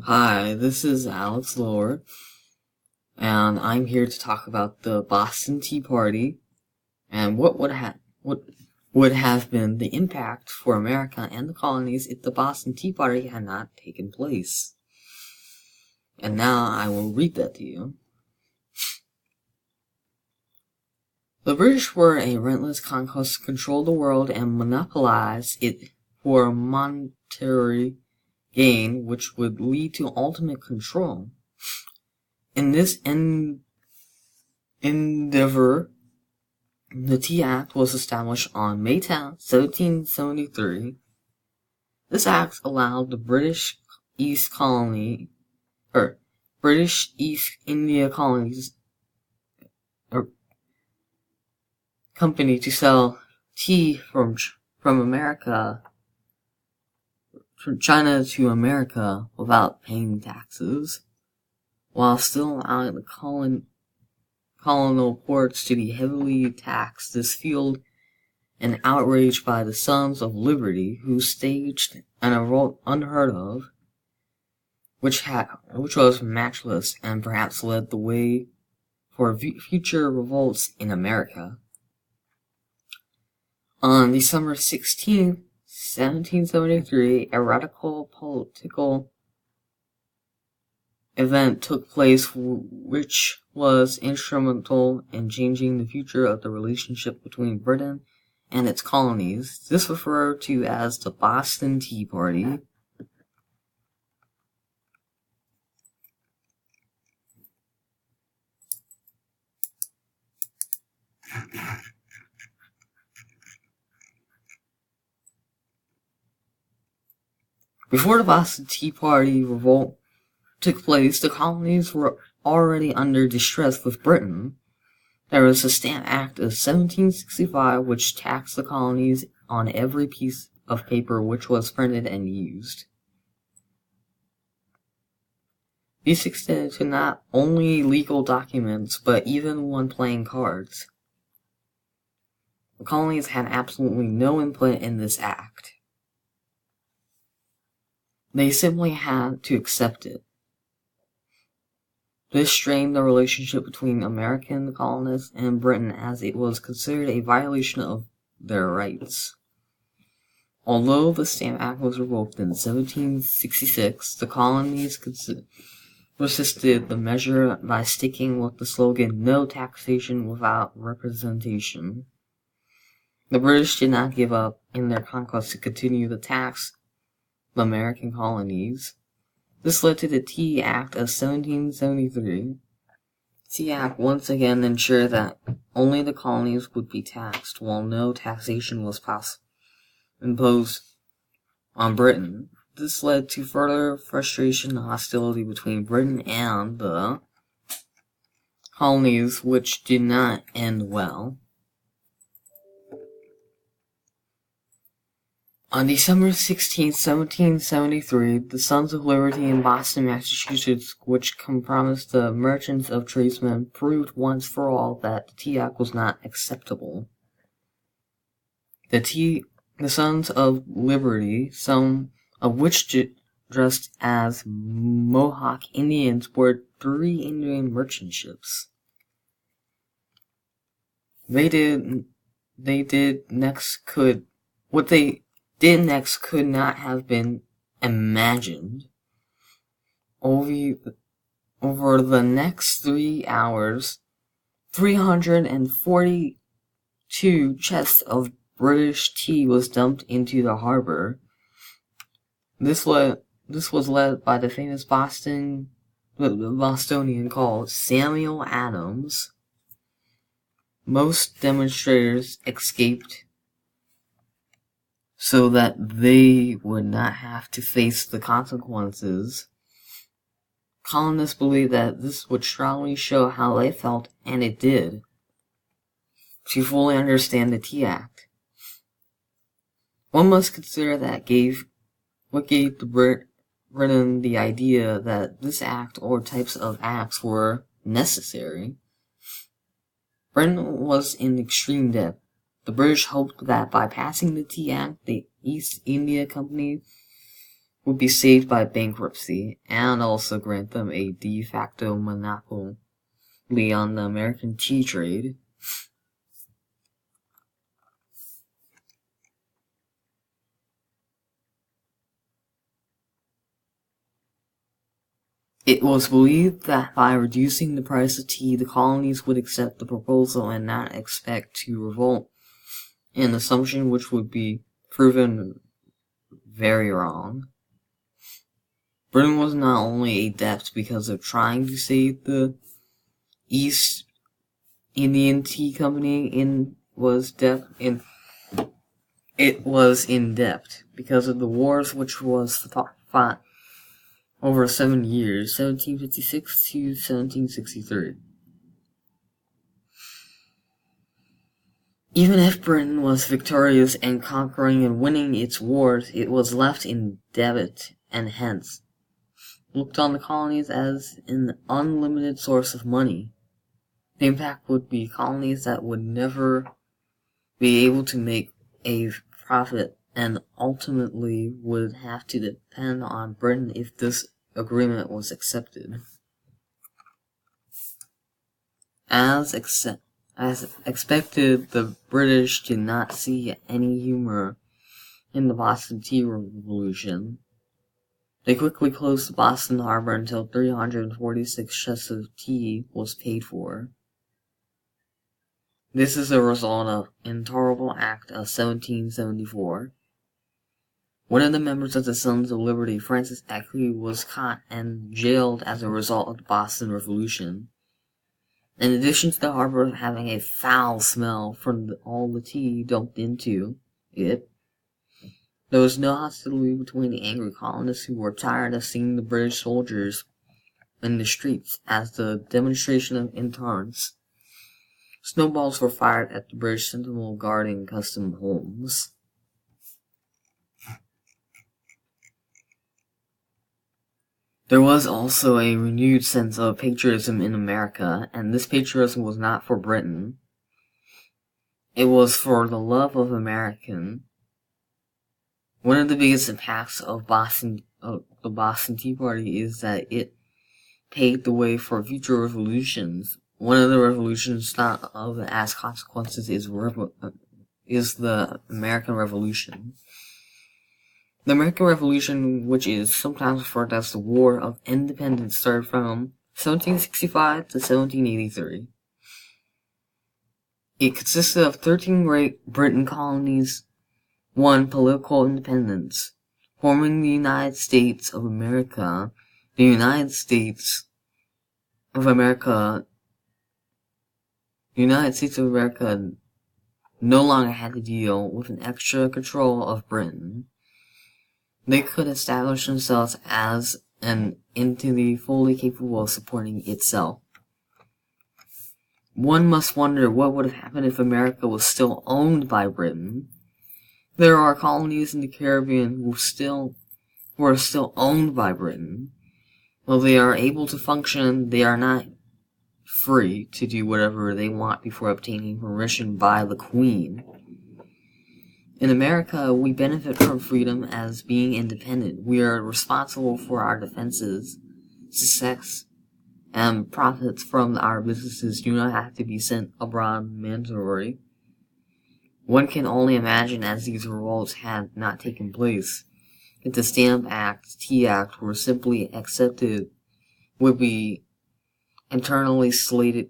Hi, this is Alex Lord, and I'm here to talk about the Boston Tea Party and what would have been the impact for America and the colonies if the Boston Tea Party had not taken place. And now I will read that to you. The British were a relentless conquest to control the world and monopolize it for monetary gain, which would lead to ultimate control. In this endeavor, the Tea Act was established on May 10, 1773. This act allowed the British East India Colonies Company to sell tea from China to America without paying taxes, while still allowing the colonial ports to be heavily taxed. This fueled an outrage by the Sons of Liberty, who staged an revolt unheard of, which was matchless and perhaps led the way for future revolts in America. On December 16, 1773, a radical political event took place which was instrumental in changing the future of the relationship between Britain and its colonies. This was referred to as the Boston Tea Party. Before the Boston Tea Party revolt took place, the colonies were already under distress with Britain. There was the Stamp Act of 1765, which taxed the colonies on every piece of paper which was printed and used. These extended to not only legal documents, but even when playing cards. The colonies had absolutely no input in this act. They simply had to accept it. This strained the relationship between American colonists and Britain, as it was considered a violation of their rights. Although the Stamp Act was revoked in 1766, the colonies resisted the measure by sticking with the slogan, "No taxation without representation." The British did not give up in their conquest to continue to tax the American colonies. This led to the Tea Act of 1773. The Tea Act once again ensured that only the colonies would be taxed, while no taxation was imposed on Britain. This led to further frustration and hostility between Britain and the colonies, which did not end well. On December 16, 1773, the Sons of Liberty in Boston, Massachusetts, which compromised the merchants of tradesmen, proved once for all that the Tea Act was not acceptable. The Sons of Liberty, some of which dressed as Mohawk Indians, boarded 3 Indian merchant ships. What they did next could not have been imagined. Over the next 3 hours, 342 chests of British tea was dumped into the harbor. This was led by the famous Bostonian called Samuel Adams. Most demonstrators escaped so that they would not have to face the consequences. Colonists believed that this would strongly show how they felt, and it did, to fully understand the Tea Act. One must consider what gave Britain the idea that this act or types of acts were necessary. Britain was in extreme debt. The British hoped that by passing the Tea Act, the East India Company would be saved by bankruptcy and also grant them a de facto monopoly on the American tea trade. It was believed that by reducing the price of tea, the colonies would accept the proposal and not expect to revolt, an assumption which would be proven very wrong. Britain was not only adept because of trying to save the East Indian Tea Company it was in debt because of the wars which was fought over 7 years, 1756 to 1763. Even if Britain was victorious and conquering and winning its wars, it was left in debt and hence looked on the colonies as an unlimited source of money. The impact would be colonies that would never be able to make a profit and ultimately would have to depend on Britain if this agreement was accepted. As expected, the British did not see any humor in the Boston Tea Revolution. They quickly closed the Boston harbor until 346 chests of tea was paid for. This is a result of Intolerable Act of 1774. One of the members of the Sons of Liberty, Francis Ackley, was caught and jailed as a result of the Boston Revolution. In addition to the harbor having a foul smell from all the tea dumped into it, there was no hostility between the angry colonists who were tired of seeing the British soldiers in the streets as the demonstration of intolerance. Snowballs were fired at the British sentinel guarding custom homes. There was also a renewed sense of patriotism in America, and this patriotism was not for Britain. It was for the love of American. One of the biggest impacts of the Boston Tea Party is that it paved the way for future revolutions. One of the revolutions thought of as consequences is the American Revolution. The American Revolution, which is sometimes referred to as the War of Independence, started from 1765 to 1783. It consisted of 13 Great Britain colonies, won political independence, forming the United States of America. The United States of America no longer had to deal with an extra control of Britain. They could establish themselves as an entity fully capable of supporting itself. One must wonder what would have happened if America was still owned by Britain. There are colonies in the Caribbean who are still owned by Britain. While they are able to function, they are not free to do whatever they want before obtaining permission by the Queen. In America, we benefit from freedom as being independent. We are responsible for our defenses, success, and profits from our businesses do not have to be sent abroad mandatory. One can only imagine, as these revolts had not taken place, if the Stamp Act, Tea Act were simply accepted, would be internally slated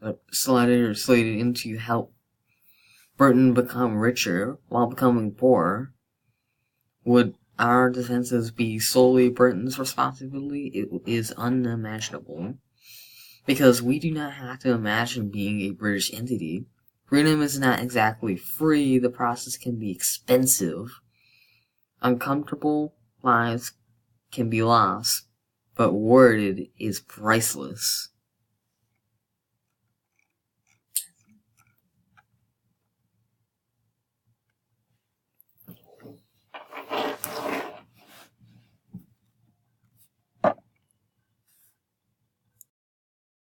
in to help Britain become richer while becoming poor. Would our defenses be solely Britain's responsibility? It is unimaginable, because we do not have to imagine being a British entity. Freedom is not exactly free. The process can be expensive. Uncomfortable lives can be lost, but worded is priceless.